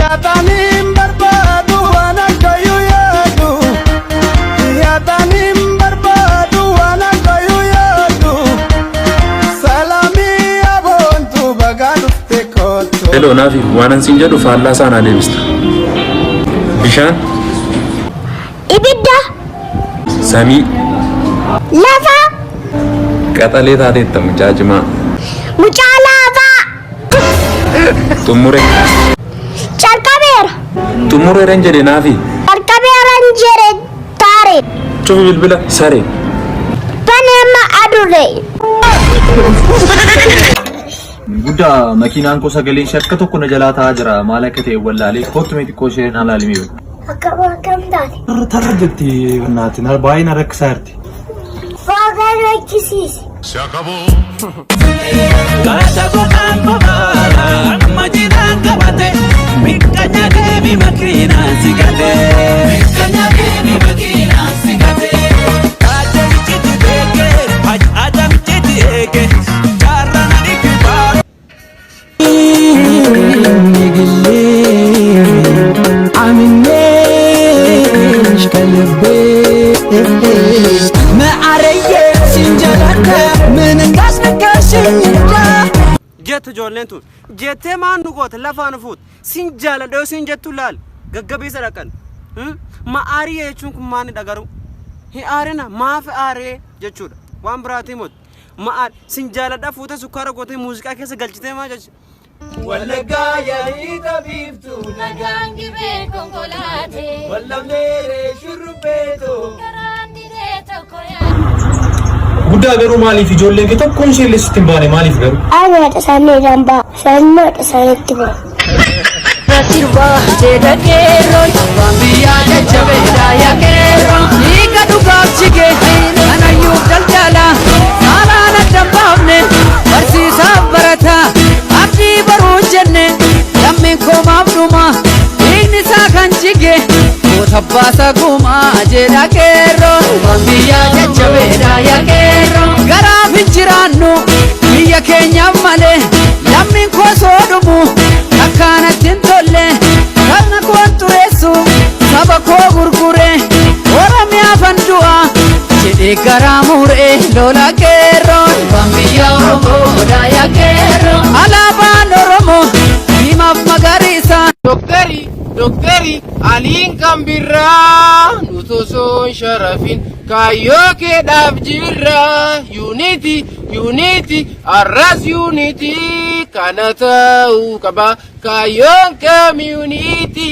Yaadanim barbaadu waan akkayyuu yaadu. Yaadanim barbaadu waan akkayyuu yaadu. Salaamii aboontu bagaa dhufte kootu. Hello Naafi, waan ansiin jedhu faallaa saanaa deebista. Bishaan. Ibidda. Samii. Lafa. Qaxalee taateetta mucaa cimaa. Mucaa laafaa. Xumure. Calqabeera. Xumureeran jedhe Naafi. Calqabeeran jedhe taare. Cufi bilbila sare. Baneema adurre. Guddaa makiinaan koo sagaleen shakka tokko na jalaa ta'aa jira. Maal akka ta'e wallaalee kottu meetii koo isheen halaalimi beeku. Akkam taate. Tarra jetti naatiin baay'ee na rakkisaa jirti. Faagaan rakkisiise. Gata gogaan bobaara majinaan qabate mikkanya deemi makiinaan sigate. Mikkanya deemi makiinaan sigate. Adam citi beeke adam citi eeke jaarrana dhibbi baara. Amineesh kalbee maarayee sinjalata minengas nakashinja. Jet ijoolleen tun jettee maan dhugoota lafaan fuut sin jaaladha sin jettu laal gaggabii sadaqan ma'aarii jechuun kun maanidha garuu hin aarina maaf aaree jechuudha waan biraatii moti ma'aar sin jaaladha fuute sukkaara gootee muuziqaa keessa galchitee maa jechuudha. Wallaggaa yaalii taphiftu. Nagaan gibee konkolaatee. Wallamneeree shurrubbeetoo. Karaan diree tokko yaadu. Guddaa garuu maaliif ijoolleen kee tokkoon ishee illee sitti hin baane maaliif garuu? Aanyoota isaanii dambaa. Sanyoota isaaniitti ba'a. Ratirwaa jedha keerroon waan biyyaa jajjabeedha yaa keerroon hiika dhugaaf jigee kanayyuu daldala saalaan adda baafne barsiisaaf barataa abdii baruu jenne lammiin koomaaf dhuma hiikni isaa kan jige goota baasa gumaa jedha keerroon waan biyyaa jajjabeedha yaa keerroon garaaf hin jiraannu biyya keenyaaf malee lammiin koo soo dhumu akkanatti hin tolle kana koon xureessu saba koo gurgure oromiyaa fandu'a jedhee garaa muree lola keerroon waan biyya oromoodha yaa keerroon alaabaan oromoo diimaaf magariisa. Doktari aliin kan birraa nuti osoo hin sharafin kaayyoo keedhaaf jirra. Unity arras unity kana ta'uu qaba kaayyoon kam unity.